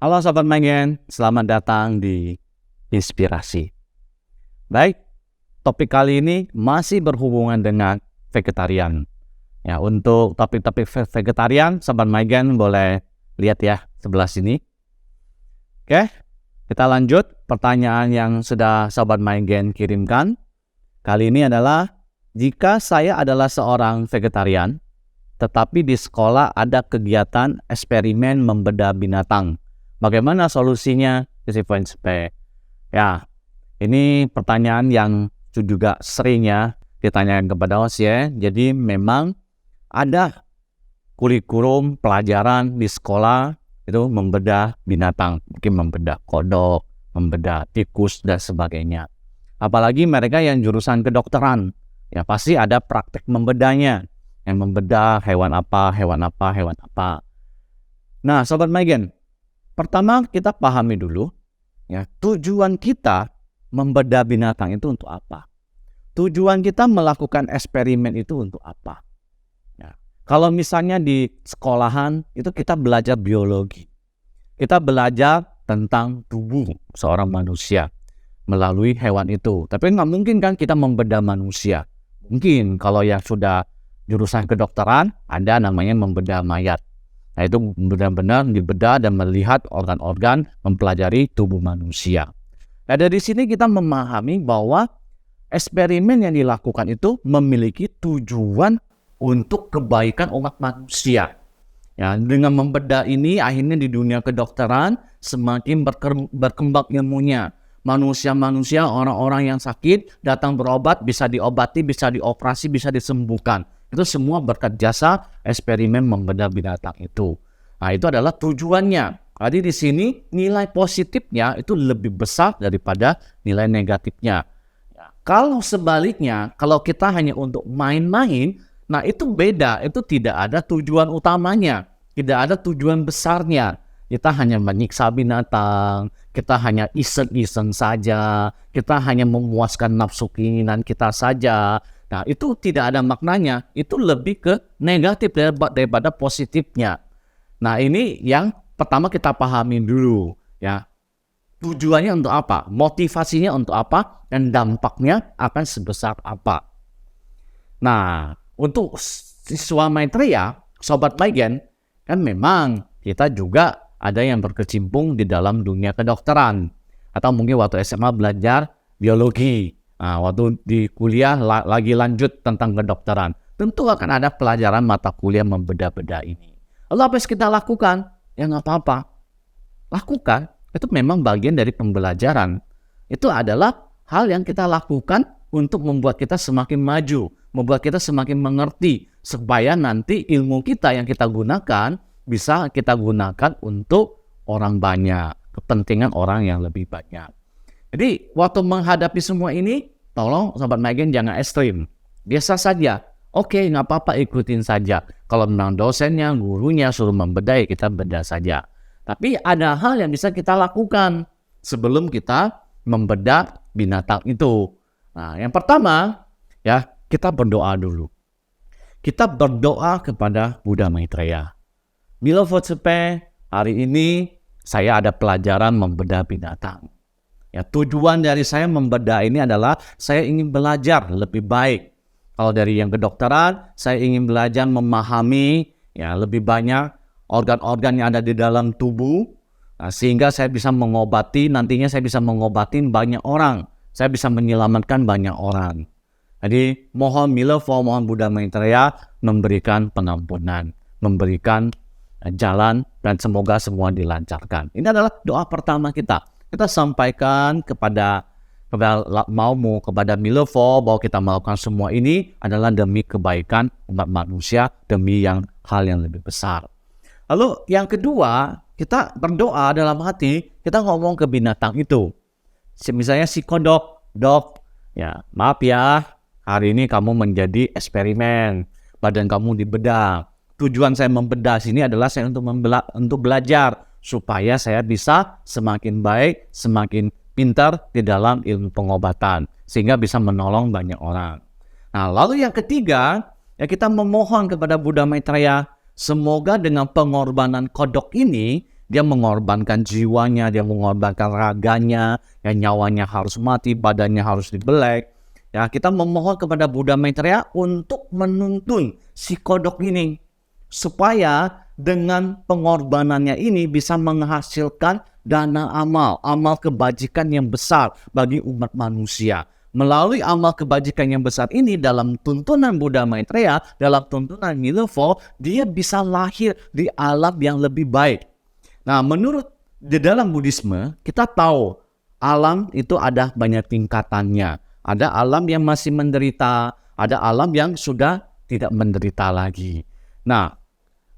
Halo Sobat Magen, selamat datang di Inspirasi. Baik, topik kali ini masih berhubungan dengan vegetarian. Ya, untuk topik-topik vegetarian, Sobat Magen boleh lihat ya sebelah sini. Oke, kita lanjut pertanyaan yang sudah Sobat Magen kirimkan. Kali ini adalah, jika saya adalah seorang vegetarian, tetapi di sekolah ada kegiatan eksperimen membedah binatang, bagaimana solusinya? Ya, ini pertanyaan yang juga sering ya ditanyakan kepada host ya. Jadi memang ada kurikulum pelajaran di sekolah itu membedah binatang, mungkin membedah kodok, membedah tikus dan sebagainya. Apalagi mereka yang jurusan kedokteran, ya pasti ada praktek membedahnya, yang membedah hewan apa. Nah, Sobat Magen, pertama kita pahami dulu ya, tujuan kita membedah binatang itu untuk apa? Tujuan kita melakukan eksperimen itu untuk apa? Ya. Kalau misalnya di sekolahan itu kita belajar biologi. Kita belajar tentang tubuh seorang manusia melalui hewan itu. Tapi nggak mungkin kan kita membedah manusia. Mungkin kalau yang sudah jurusan kedokteran ada namanya membedah mayat. Nah, itu benar-benar dibedah dan melihat organ-organ, mempelajari tubuh manusia. Nah, dari sini kita memahami bahwa eksperimen yang dilakukan itu memiliki tujuan untuk kebaikan umat manusia. Ya, dengan membedah ini akhirnya di dunia kedokteran semakin berkembang ilmunya. Manusia-manusia, orang-orang yang sakit datang berobat, bisa diobati, bisa dioperasi, bisa disembuhkan. Itu semua berkat jasa eksperimen membedah binatang itu. Nah, itu adalah tujuannya. Jadi di sini nilai positifnya itu lebih besar daripada nilai negatifnya. Ya, kalau sebaliknya, kalau kita hanya untuk main-main, nah itu beda. Itu tidak ada tujuan utamanya, tidak ada tujuan besarnya. Kita hanya menyiksa binatang, kita hanya iseng-iseng saja, kita hanya memuaskan nafsu keinginan kita saja. Nah, itu tidak ada maknanya, itu lebih ke negatif daripada positifnya. Nah, ini yang pertama kita pahami dulu ya. Tujuannya untuk apa? Motivasinya untuk apa? Dan dampaknya akan sebesar apa? Nah, untuk siswa Maitreya, Sobat Magen, kan memang kita juga ada yang berkecimpung di dalam dunia kedokteran. Atau mungkin waktu SMA belajar biologi. Nah, waktu di kuliah lagi lanjut tentang kedokteran. Tentu akan ada pelajaran mata kuliah membedah-bedah ini. Lalu apa yang kita lakukan? Ya nggak apa-apa. Lakukan. Itu memang bagian dari pembelajaran. Itu adalah hal yang kita lakukan untuk membuat kita semakin maju. Membuat kita semakin mengerti. Supaya nanti ilmu kita yang kita gunakan bisa kita gunakan untuk orang banyak. Kepentingan orang yang lebih banyak. Jadi waktu menghadapi semua ini, tolong Sobat Magen jangan ekstrim. Biasa saja. Oke, nggak apa-apa, ikutin saja. Kalau memang dosennya, gurunya suruh membedah, ya kita bedah saja. Tapi ada hal yang bisa kita lakukan sebelum kita membedah binatang itu. Nah, yang pertama, ya kita berdoa dulu. Kita berdoa kepada Buddha Maitreya. Milo Fotsepe, hari ini saya ada pelajaran membedah binatang. Ya, tujuan dari saya membedah ini adalah saya ingin belajar lebih baik. Kalau dari yang kedokteran, saya ingin belajar memahami ya lebih banyak organ-organ yang ada di dalam tubuh, sehingga saya bisa mengobati, nantinya saya bisa mengobati banyak orang. Saya bisa menyelamatkan banyak orang. Jadi mohon Milofo, mohon Buddha Maitreya memberikan pengampunan, memberikan jalan, dan semoga semua dilancarkan. Ini adalah doa pertama kita. Kita sampaikan kepada Milofo bahwa kita melakukan semua ini adalah demi kebaikan umat manusia, demi hal yang lebih besar. Lalu yang kedua, kita berdoa dalam hati, kita ngomong ke binatang itu. Misalnya si kodok, dok, ya maaf ya, hari ini kamu menjadi eksperimen, badan kamu dibedah. Tujuan saya membedah sini adalah saya untuk belajar, supaya saya bisa semakin baik, semakin pintar di dalam ilmu pengobatan, sehingga bisa menolong banyak orang. Nah, lalu yang ketiga, ya kita memohon kepada Buddha Maitreya, semoga dengan pengorbanan kodok ini Dia mengorbankan jiwanya, dia mengorbankan raganya, ya nyawanya harus mati, badannya harus dibelek. Ya, kita memohon kepada Buddha Maitreya untuk menuntun si kodok ini supaya dengan pengorbanannya ini bisa menghasilkan dana amal kebajikan yang besar bagi umat manusia. Melalui amal kebajikan yang besar ini dalam tuntunan Buddha Maitreya, dalam tuntunan Milevo, dia bisa lahir di alam yang lebih baik. Nah, menurut di dalam Buddhisme, kita tahu alam itu ada banyak tingkatannya. Ada alam yang masih menderita, ada alam yang sudah tidak menderita lagi. Nah,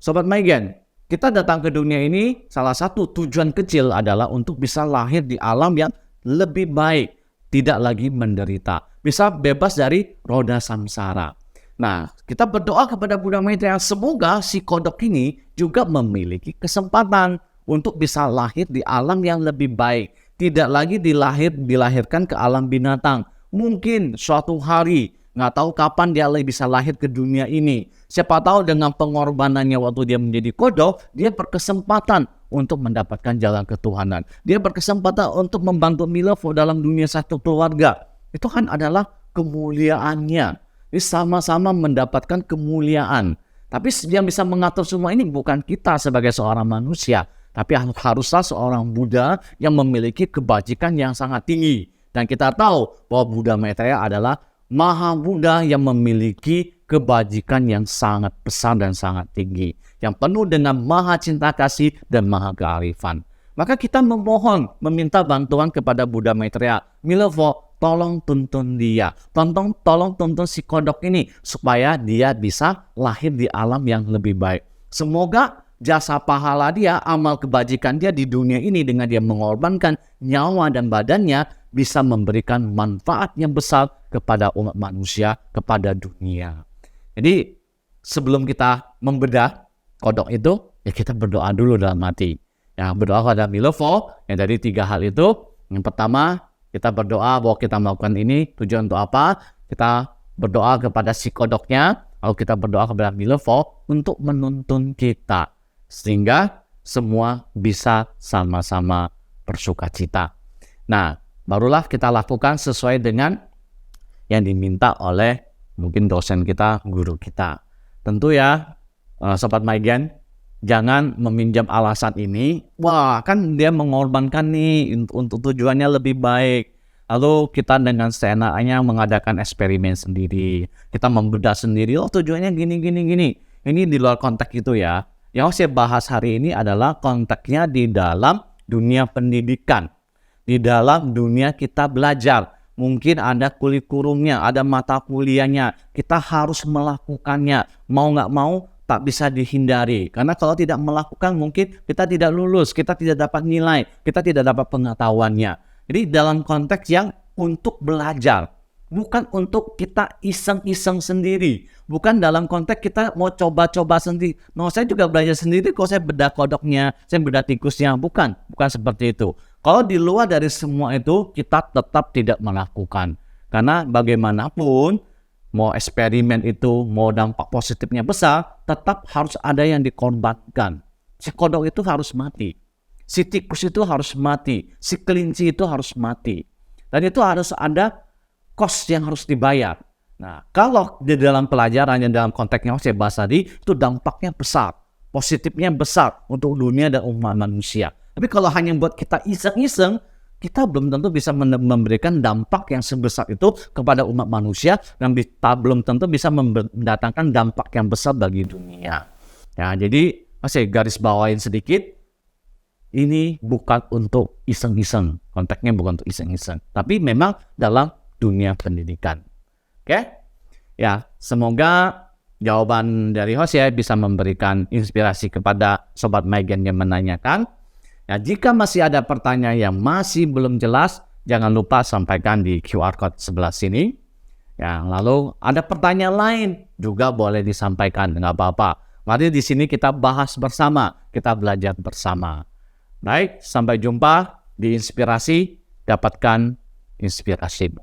Sobat Maigen, kita datang ke dunia ini salah satu tujuan kecil adalah untuk bisa lahir di alam yang lebih baik, tidak lagi menderita, bisa bebas dari roda samsara. Nah, kita berdoa kepada Buddha Maitreya semoga si kodok ini juga memiliki kesempatan untuk bisa lahir di alam yang lebih baik, tidak lagi dilahirkan ke alam binatang. Mungkin suatu hari, nggak tahu kapan dia bisa lahir ke dunia ini. Siapa tahu dengan pengorbanannya waktu dia menjadi kodok, dia berkesempatan untuk mendapatkan jalan ketuhanan. Dia berkesempatan untuk membantu Milevo dalam dunia satu keluarga. Itu kan adalah kemuliaannya. Dia sama-sama mendapatkan kemuliaan. Tapi yang bisa mengatur semua ini bukan kita sebagai seorang manusia, tapi haruslah seorang Buddha yang memiliki kebajikan yang sangat tinggi. Dan kita tahu bahwa Buddha Maitreya adalah Maha Buddha yang memiliki kebajikan yang sangat besar dan sangat tinggi. Yang penuh dengan maha cinta kasih dan maha kearifan. Maka kita meminta bantuan kepada Buddha Maitreya. Milevo, tolong tuntun dia. Tolong tuntun si kodok ini supaya dia bisa lahir di alam yang lebih baik. Semoga jasa pahala dia, amal kebajikan dia di dunia ini dengan dia mengorbankan nyawa dan badannya bisa memberikan manfaat yang besar kepada umat manusia, kepada dunia. Jadi sebelum kita membedah kodok itu, ya kita berdoa dulu dalam hati. Ya, berdoa kepada Milevo yang dari 3 hal itu. Yang pertama, kita berdoa bahwa kita melakukan ini tujuan untuk apa? Kita berdoa kepada si kodoknya, lalu kita berdoa kepada Milevo untuk menuntun kita sehingga semua bisa sama-sama bersukacita. Nah, barulah kita lakukan sesuai dengan yang diminta oleh mungkin dosen kita, guru kita. Tentu ya, Sobat Maigen, jangan meminjam alasan ini. Wah, kan dia mengorbankan nih untuk tujuannya lebih baik. Lalu kita dengan seenaknya mengadakan eksperimen sendiri. Kita membedah sendiri, oh tujuannya gini. Ini di luar konteks itu ya. Yang saya bahas hari ini adalah konteksnya di dalam dunia pendidikan. Di dalam dunia kita belajar, mungkin ada kurikulumnya, ada mata kuliahnya. Kita harus melakukannya. Mau nggak mau, tak bisa dihindari. Karena kalau tidak melakukan, mungkin kita tidak lulus, kita tidak dapat nilai, kita tidak dapat pengetahuannya. Jadi dalam konteks yang untuk belajar, bukan untuk kita iseng-iseng sendiri. Bukan dalam konteks kita mau coba-coba sendiri. Saya juga belajar sendiri kok, saya bedah kodoknya, saya bedah tikusnya. Bukan seperti itu. Kalau di luar dari semua itu, kita tetap tidak melakukan. Karena bagaimanapun, mau eksperimen itu, mau dampak positifnya besar, tetap harus ada yang dikorbankan. Si kodok itu harus mati. Si tikus itu harus mati. Si kelinci itu harus mati. Dan itu harus ada cost yang harus dibayar. Nah, kalau di dalam pelajaran yang dalam konteksnya saya bahas tadi, itu dampaknya besar. Positifnya besar untuk dunia dan umat manusia. Tapi kalau hanya buat kita iseng-iseng, kita belum tentu bisa memberikan dampak yang sebesar itu kepada umat manusia dan belum tentu bisa mendatangkan dampak yang besar bagi dunia. Ya, jadi masih garis bawain sedikit, ini bukan untuk iseng-iseng, konteksnya bukan untuk iseng-iseng, tapi memang dalam dunia pendidikan. Oke? Ya, semoga jawaban dari host ya bisa memberikan inspirasi kepada Sobat Maigen yang menanyakan. Ya, jika masih ada pertanyaan yang masih belum jelas, jangan lupa sampaikan di QR code sebelah sini. Ya, lalu ada pertanyaan lain juga boleh disampaikan, nggak apa-apa. Mari di sini kita bahas bersama, kita belajar bersama. Baik, sampai jumpa di Inspirasi, dapatkan inspirasimu.